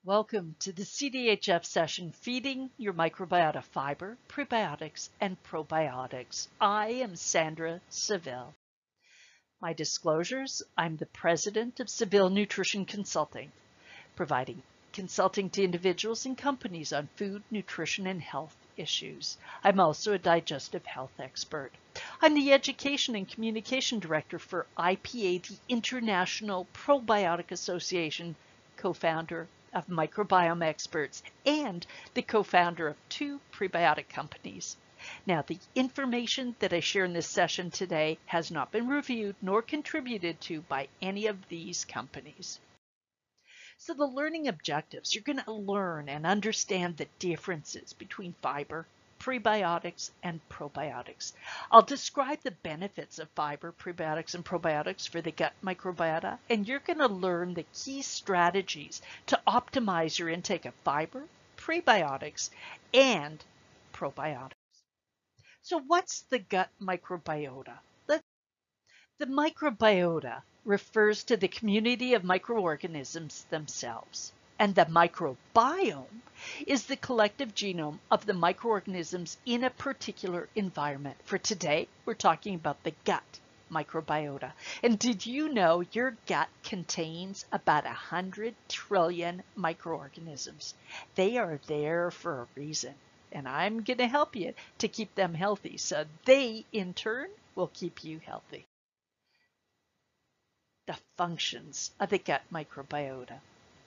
Welcome to the CDHF session, Feeding Your Microbiota Fiber, Prebiotics, and Probiotics. I am Sandra Saville. My disclosures: I'm the president of Saville Nutrition Consulting, providing consulting to individuals and companies on food, nutrition, and health issues. I'm also a digestive health expert. I'm the Education and Communication Director for IPA, the International Probiotic Association, co-founder of Microbiome Experts, and the co-founder of 2 prebiotic companies. Now, the information that I share in this session today has not been reviewed nor contributed to by any of these companies. So the learning objectives: you're going to learn and understand the differences between fiber, prebiotics, and probiotics. I'll describe the benefits of fiber, prebiotics, and probiotics for the gut microbiota, and you're going to learn the key strategies to optimize your intake of fiber, prebiotics, and probiotics. So what's the gut microbiota? The microbiota refers to the community of microorganisms themselves, and the microbiome is the collective genome of the microorganisms in a particular environment. For today, we're talking about the gut microbiota. And did you know your gut contains about 100 trillion microorganisms? They are there for a reason, and I'm going to help you to keep them healthy, so they, in turn, will keep you healthy. The functions of the gut microbiota.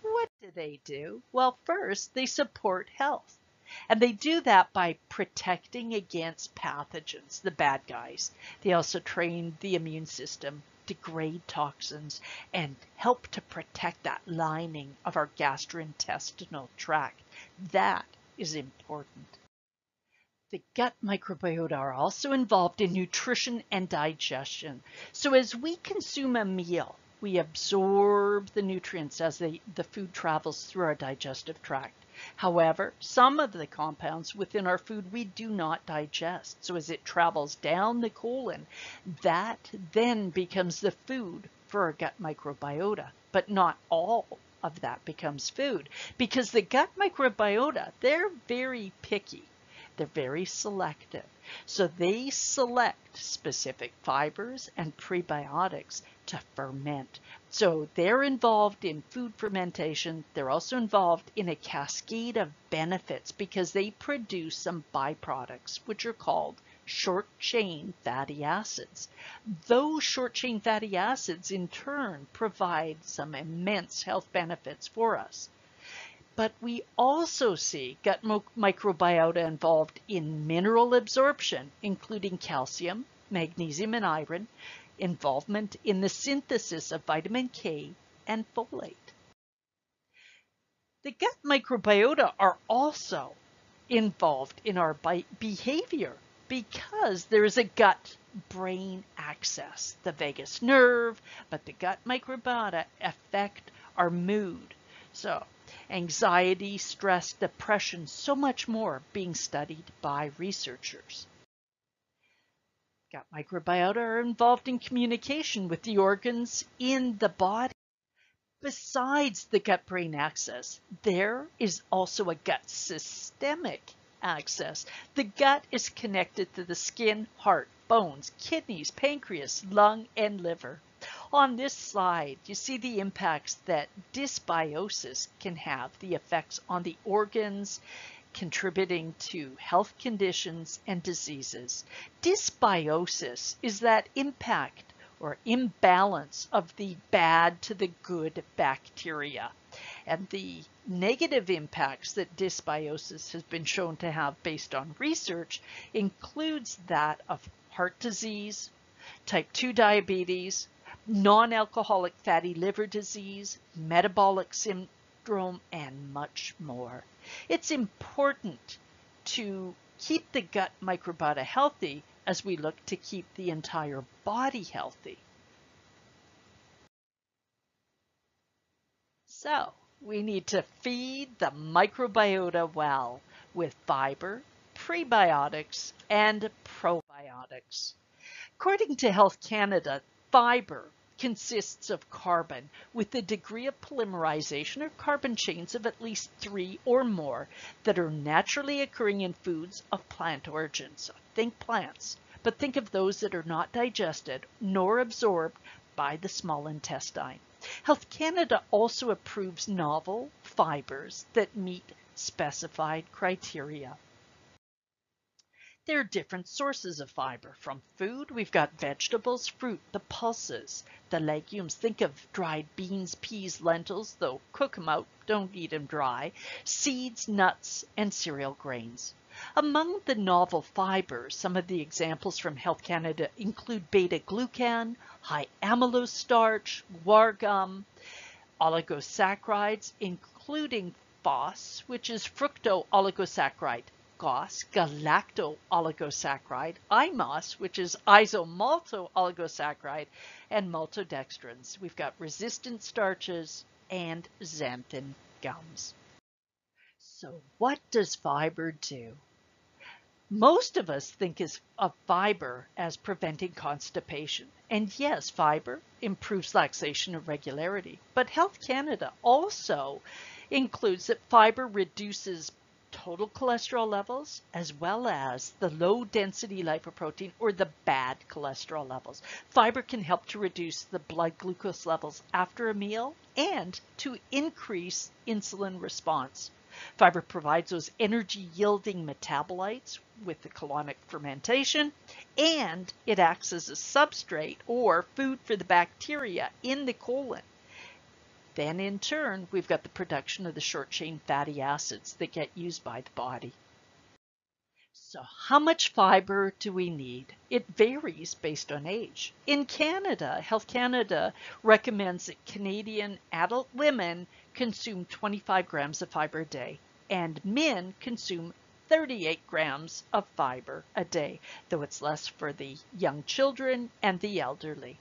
What do they do? Well, first, they support health. And they do that by protecting against pathogens, the bad guys. They also train the immune system, degrade toxins, and help to protect that lining of our gastrointestinal tract. That is important. The gut microbiota are also involved in nutrition and digestion. So as we consume a meal, we absorb the nutrients as the food travels through our digestive tract. However, some of the compounds within our food we do not digest. So as it travels down the colon, that then becomes the food for our gut microbiota. But not all of that becomes food, because the gut microbiota, they're very picky. They're very selective. So they select specific fibers and prebiotics to ferment. So they're involved in food fermentation. They're also involved in a cascade of benefits because they produce some byproducts, which are called short-chain fatty acids. Those short-chain fatty acids in turn provide some immense health benefits for us. But we also see gut microbiota involved in mineral absorption, including calcium, magnesium, and iron, involvement in the synthesis of vitamin K and folate. The gut microbiota are also involved in our behavior because there is a gut-brain axis, the vagus nerve, but the gut microbiota affect our mood. So anxiety, stress, depression, so much more being studied by researchers. Gut microbiota are involved in communication with the organs in the body. Besides the gut-brain axis, there is also a gut systemic axis. The gut is connected to the skin, heart, bones, kidneys, pancreas, lung, and liver. On this slide, you see the impacts that dysbiosis can have, the effects on the organs, contributing to health conditions and diseases. Dysbiosis is that impact or imbalance of the bad to the good bacteria. And the negative impacts that dysbiosis has been shown to have based on research includes that of heart disease, type 2 diabetes, non-alcoholic fatty liver disease, metabolic syndrome, and much more. It's important to keep the gut microbiota healthy as we look to keep the entire body healthy. So we need to feed the microbiota well with fiber, prebiotics, and probiotics. According to Health Canada, fiber consists of carbon with a degree of polymerization or carbon chains of at least 3 or more that are naturally occurring in foods of plant origin. So think plants, but think of those that are not digested nor absorbed by the small intestine. Health Canada also approves novel fibers that meet specified criteria. There are different sources of fiber. From food, we've got vegetables, fruit, the pulses, the legumes. Think of dried beans, peas, lentils, though cook them out, don't eat them dry, seeds, nuts, and cereal grains. Among the novel fibers, some of the examples from Health Canada include beta-glucan, high amylose starch, guar gum, oligosaccharides, including FOS, which is fructo-oligosaccharide, GOS, galacto-oligosaccharide, IMOS, which is isomalto-oligosaccharide, and maltodextrins. We've got resistant starches and xanthan gums. So what does fiber do? Most of us think of fiber as preventing constipation. And yes, fiber improves laxation and regularity. But Health Canada also includes that fiber reduces total cholesterol levels as well as the low density lipoprotein or the bad cholesterol levels. Fiber can help to reduce the blood glucose levels after a meal and to increase insulin response. Fiber provides those energy yielding metabolites with the colonic fermentation, and it acts as a substrate or food for the bacteria in the colon. Then in turn, we've got the production of the short chain fatty acids that get used by the body. So how much fiber do we need? It varies based on age. In Canada, Health Canada recommends that Canadian adult women consume 25 grams of fiber a day, and men consume 38 grams of fiber a day, though it's less for the young children and the elderly.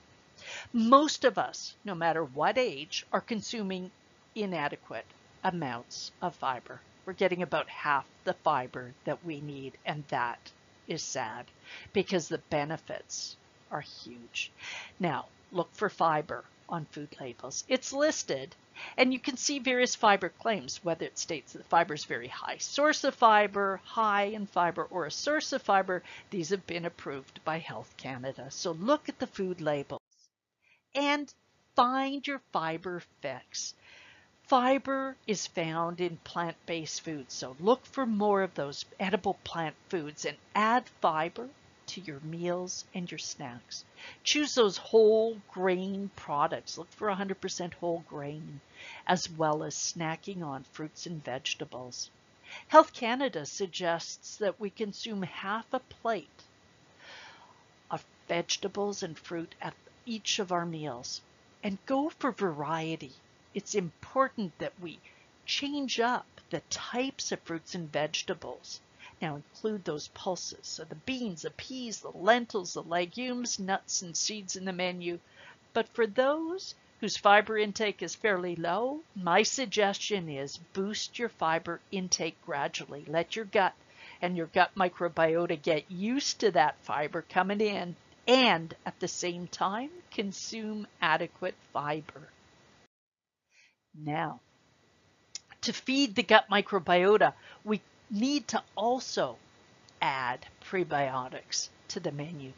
Most of us, no matter what age, are consuming inadequate amounts of fiber. We're getting about half the fiber that we need, and that is sad because the benefits are huge. Now, look for fiber on food labels. It's listed, and you can see various fiber claims, whether it states that fiber is very high source of fiber, high in fiber, or a source of fiber. These have been approved by Health Canada. So look at the food labels and find your fiber fix. Fiber is found in plant-based foods, so look for more of those edible plant foods and add fiber to your meals and your snacks. Choose those whole grain products. Look for 100% whole grain, as well as snacking on fruits and vegetables. Health Canada suggests that we consume half a plate of vegetables and fruit at each of our meals, and go for variety. It's important that we change up the types of fruits and vegetables. Now include those pulses, so the beans, the peas, the lentils, the legumes, nuts, and seeds in the menu. But for those whose fiber intake is fairly low, my suggestion is boost your fiber intake gradually. Let your gut and your gut microbiota get used to that fiber coming in, and at the same time consume adequate fiber. Now, to feed the gut microbiota, we need to also add prebiotics to the menu.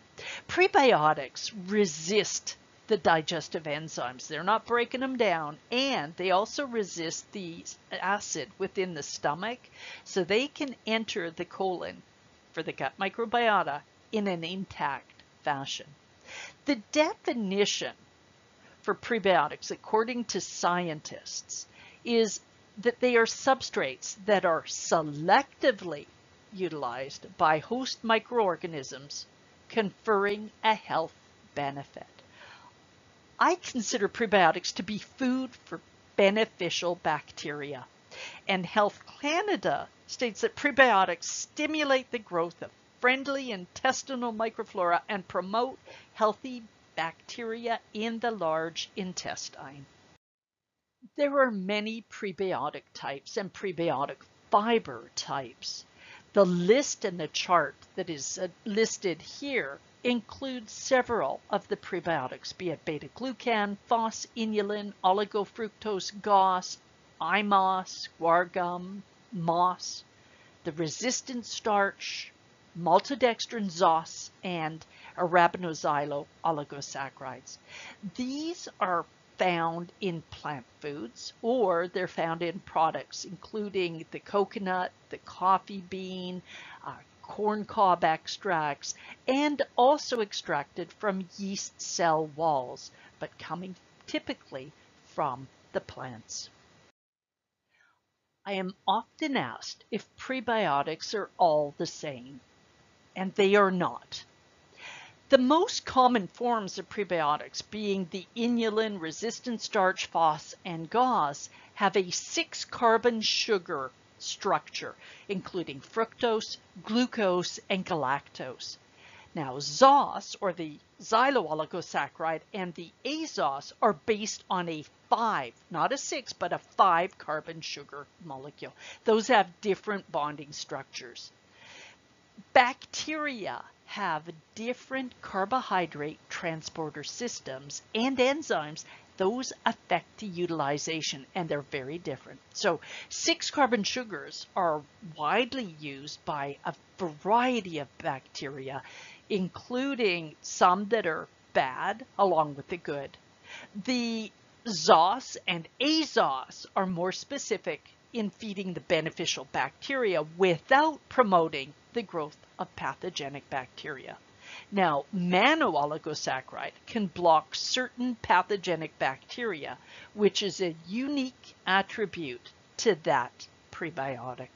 Prebiotics resist the digestive enzymes. They're not breaking them down, and they also resist the acid within the stomach, so they can enter the colon for the gut microbiota in an intact fashion. The definition for prebiotics, according to scientists, is that they are substrates that are selectively utilized by host microorganisms, conferring a health benefit. I consider prebiotics to be food for beneficial bacteria, and Health Canada states that prebiotics stimulate the growth of friendly intestinal microflora and promote healthy bacteria in the large intestine. There are many prebiotic types and prebiotic fiber types. The list and the chart that is listed here includes several of the prebiotics, be it beta-glucan, phos-inulin, oligofructose, GOS, IMOS, guar gum, MOS, the resistant starch, maltodextrin, ZOS, and arabinoxylo oligosaccharides. These are found in plant foods, or they're found in products including the coconut, the coffee bean, corn cob extracts, and also extracted from yeast cell walls, but coming typically from the plants. I am often asked if prebiotics are all the same, and they are not. The most common forms of prebiotics, being the inulin, resistant starch, phos, and GOS, have a 6-carbon sugar structure, including fructose, glucose, and galactose. Now, ZOS, or the xylo-oligosaccharide, and the azos are based on a 5, not a 6, but a 5-carbon sugar molecule. Those have different bonding structures. Bacteria have different carbohydrate transporter systems and enzymes. Those affect the utilization, and they're very different. So 6-carbon sugars are widely used by a variety of bacteria, including some that are bad along with the good. The ZOS and azos are more specific in feeding the beneficial bacteria without promoting the growth of pathogenic bacteria. Now, mono-oligosaccharide can block certain pathogenic bacteria, which is a unique attribute to that prebiotic.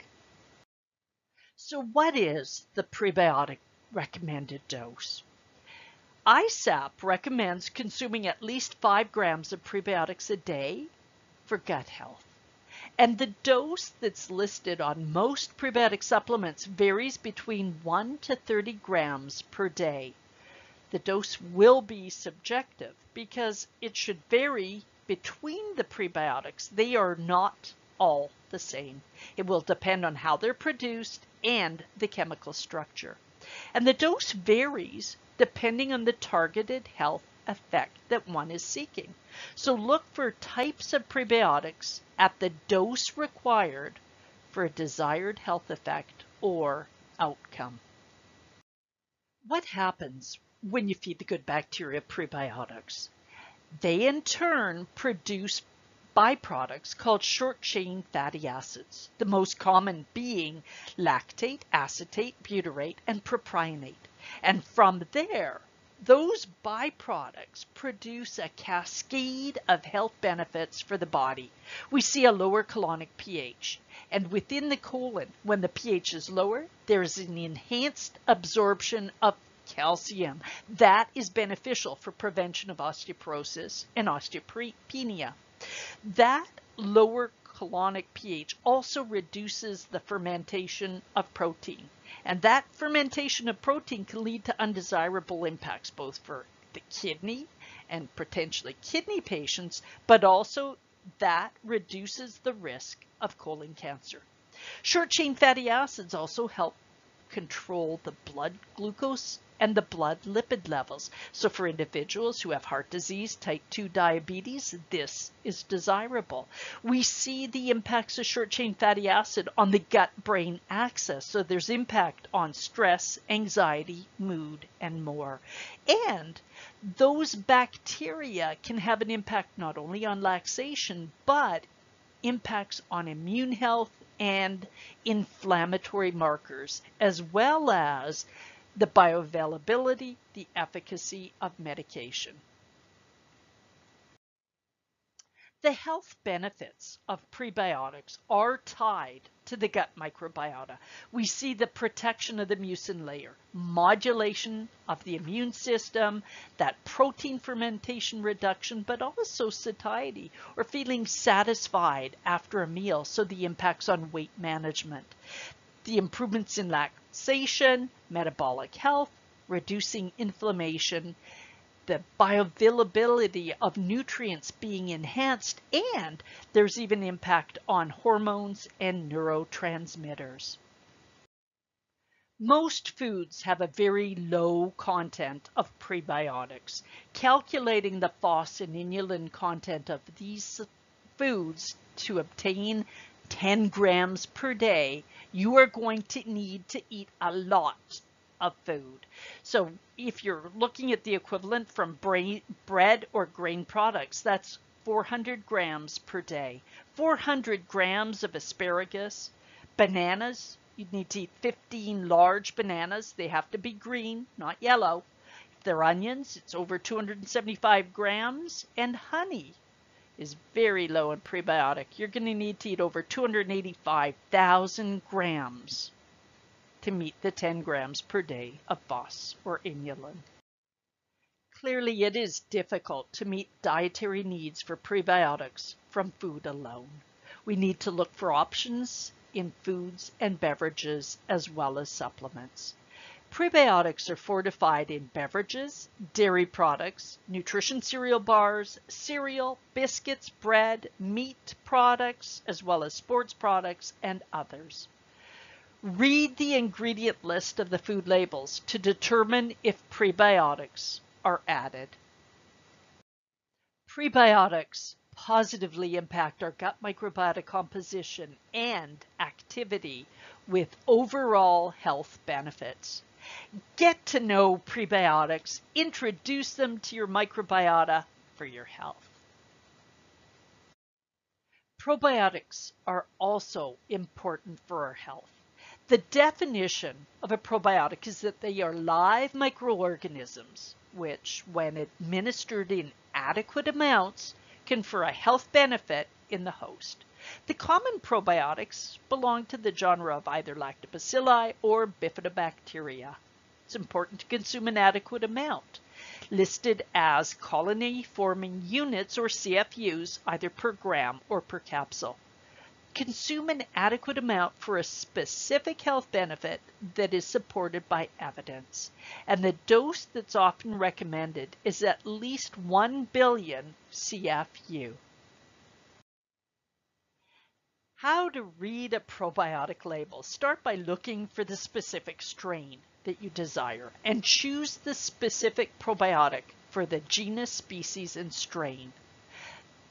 So what is the prebiotic recommended dose? ISAP recommends consuming at least 5 grams of prebiotics a day for gut health. And the dose that's listed on most prebiotic supplements varies between 1 to 30 grams per day. The dose will be subjective because it should vary between the prebiotics. They are not all the same. It will depend on how they're produced and the chemical structure. And the dose varies depending on the targeted health effect that one is seeking. So look for types of prebiotics at the dose required for a desired health effect or outcome. What happens when you feed the good bacteria prebiotics? They in turn produce byproducts called short-chain fatty acids, the most common being lactate, acetate, butyrate, and propionate. And from there, those byproducts produce a cascade of health benefits for the body. We see a lower colonic pH, and within the colon, when the pH is lower, there's an enhanced absorption of calcium. That is beneficial for prevention of osteoporosis and osteopenia. That lower colonic pH also reduces the fermentation of protein. And that fermentation of protein can lead to undesirable impacts both for the kidney and potentially kidney patients, but also that reduces the risk of colon cancer. Short-chain fatty acids also help control the blood glucose and the blood lipid levels. So for individuals who have heart disease, type 2 diabetes, this is desirable. We see the impacts of short-chain fatty acid on the gut-brain axis. So there's impact on stress, anxiety, mood, and more. And those bacteria can have an impact not only on laxation, but impacts on immune health and inflammatory markers, as well as the bioavailability, the efficacy of medication. The health benefits of prebiotics are tied to the gut microbiota. We see the protection of the mucin layer, modulation of the immune system, that protein fermentation reduction, but also satiety or feeling satisfied after a meal, so the impacts on weight management. The improvements in laxation, metabolic health, reducing inflammation, the bioavailability of nutrients being enhanced, and there's even impact on hormones and neurotransmitters. Most foods have a very low content of prebiotics. Calculating the FOS and inulin content of these foods to obtain 10 grams per day, you are going to need to eat a lot of food. So if you're looking at the equivalent from bread or grain products, that's 400 grams per day. 400 grams of asparagus. Bananas, you'd need to eat 15 large bananas. They have to be green, not yellow. If they're onions, it's over 275 grams. And honey is very low in prebiotic. You're going to need to eat over 285,000 grams to meet the 10 grams per day of FOS or inulin. Clearly, it is difficult to meet dietary needs for prebiotics from food alone. We need to look for options in foods and beverages as well as supplements. Prebiotics are fortified in beverages, dairy products, nutrition cereal bars, cereal, biscuits, bread, meat products, as well as sports products and others. Read the ingredient list of the food labels to determine if prebiotics are added. Prebiotics positively impact our gut microbiota composition and activity with overall health benefits. Get to know prebiotics, introduce them to your microbiota for your health. Probiotics are also important for our health. The definition of a probiotic is that they are live microorganisms which, when administered in adequate amounts, confer a health benefit in the host. The common probiotics belong to the genre of either lactobacilli or bifidobacteria. It's important to consume an adequate amount, listed as colony-forming units or CFUs, either per gram or per capsule. Consume an adequate amount for a specific health benefit that is supported by evidence. And the dose that's often recommended is at least 1 billion CFU. How to read a probiotic label. Start by looking for the specific strain that you desire and choose the specific probiotic for the genus, species, and strain.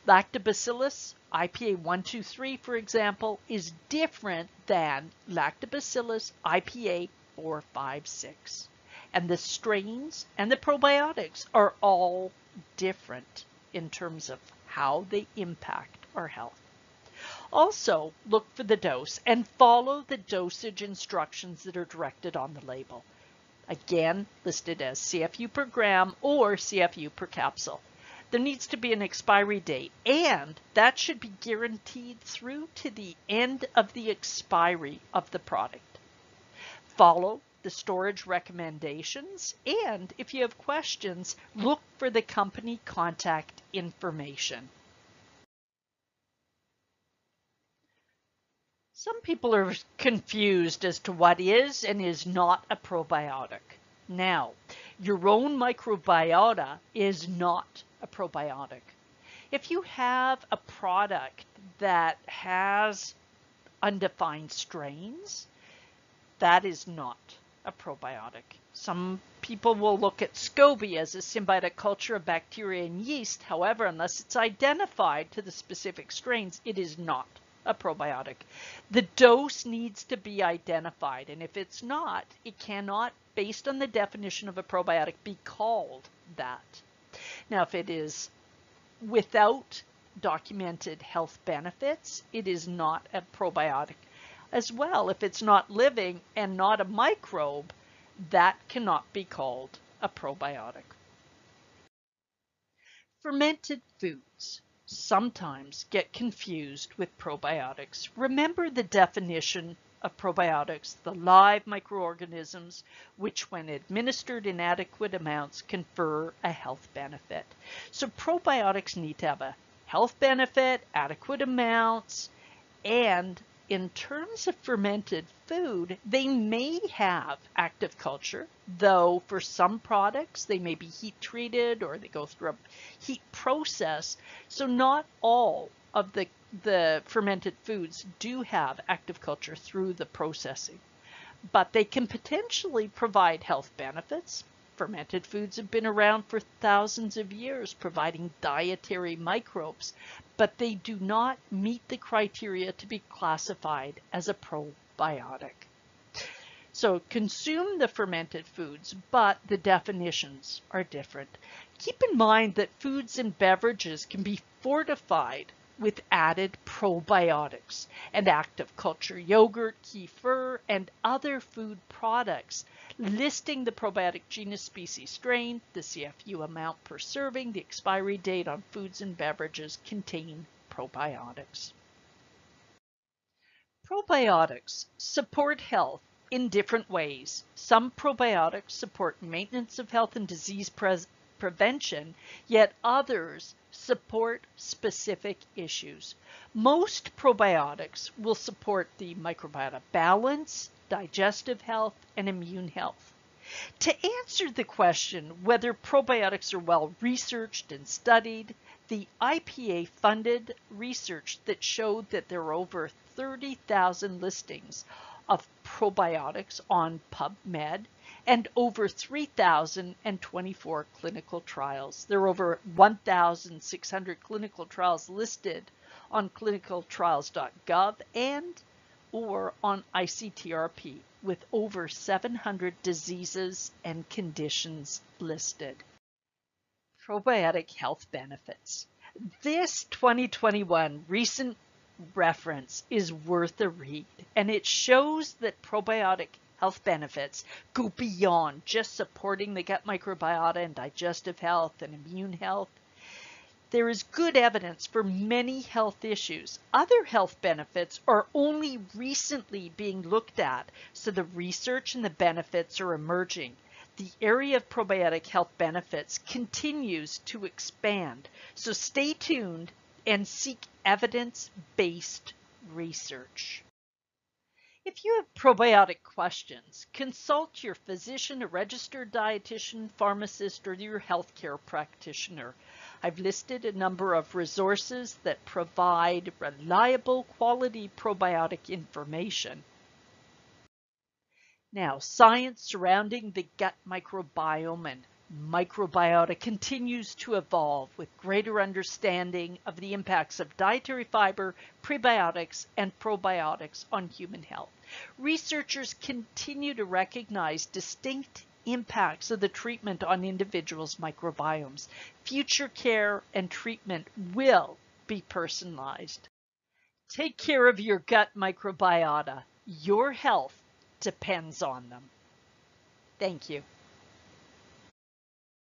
Lactobacillus IPA 123, for example, is different than Lactobacillus IPA 456. And the strains and the probiotics are all different in terms of how they impact our health. Also, look for the dose and follow the dosage instructions that are directed on the label. Again, listed as CFU per gram or CFU per capsule. There needs to be an expiry date, and that should be guaranteed through to the end of the expiry of the product. Follow the storage recommendations, and if you have questions, look for the company contact information. Some people are confused as to what is and is not a probiotic. Now, your own microbiota is not a probiotic. If you have a product that has undefined strains, that is not a probiotic. Some people will look at SCOBY as a symbiotic culture of bacteria and yeast. However, unless it's identified to the specific strains, it is not a probiotic. The dose needs to be identified, and if it's not, it cannot, based on the definition of a probiotic, be called that. Now, if it is without documented health benefits, it is not a probiotic as well. If it's not living and not a microbe, that cannot be called a probiotic. Fermented foods sometimes get confused with probiotics. Remember the definition of probiotics, the live microorganisms which, when administered in adequate amounts, confer a health benefit. So probiotics need to have a health benefit, adequate amounts, and in terms of fermented food, they may have active culture, though for some products they may be heat treated or they go through a heat process. So not all of the fermented foods do have active culture through the processing. but they can potentially provide health benefits. Fermented foods have been around for thousands of years, providing dietary microbes, but they do not meet the criteria to be classified as a probiotic. So consume the fermented foods, but the definitions are different. Keep in mind that foods and beverages can be fortified with added probiotics, and active culture yogurt, kefir, and other food products, listing the probiotic genus, species, strain, the CFU amount per serving, the expiry date on foods and beverages contain probiotics. Probiotics support health in different ways. Some probiotics support maintenance of health and disease prevention, yet others support specific issues. Most probiotics will support the microbiota balance, digestive health, and immune health. To answer the question whether probiotics are well researched and studied, the IPA funded research that showed that there are over 30,000 listings of probiotics on PubMed and over 3,024 clinical trials. There are over 1,600 clinical trials listed on clinicaltrials.gov and or on ICTRP, with over 700 diseases and conditions listed. Probiotic health benefits. This 2021 recent reference is worth a read, and it shows that probiotic health benefits go beyond just supporting the gut microbiota and digestive health and immune health. There is good evidence for many health issues. Other health benefits are only recently being looked at, so the research and the benefits are emerging. The area of probiotic health benefits continues to expand, so stay tuned and seek evidence-based research. If you have probiotic questions, consult your physician, a registered dietitian, pharmacist, or your healthcare practitioner. I've listed a number of resources that provide reliable, quality probiotic information. Now, science surrounding the gut microbiome and microbiota continues to evolve with greater understanding of the impacts of dietary fiber, prebiotics, and probiotics on human health. Researchers continue to recognize distinct impacts of the treatment on individuals' microbiomes. Future care and treatment will be personalized. Take care of your gut microbiota. Your health depends on them. Thank you.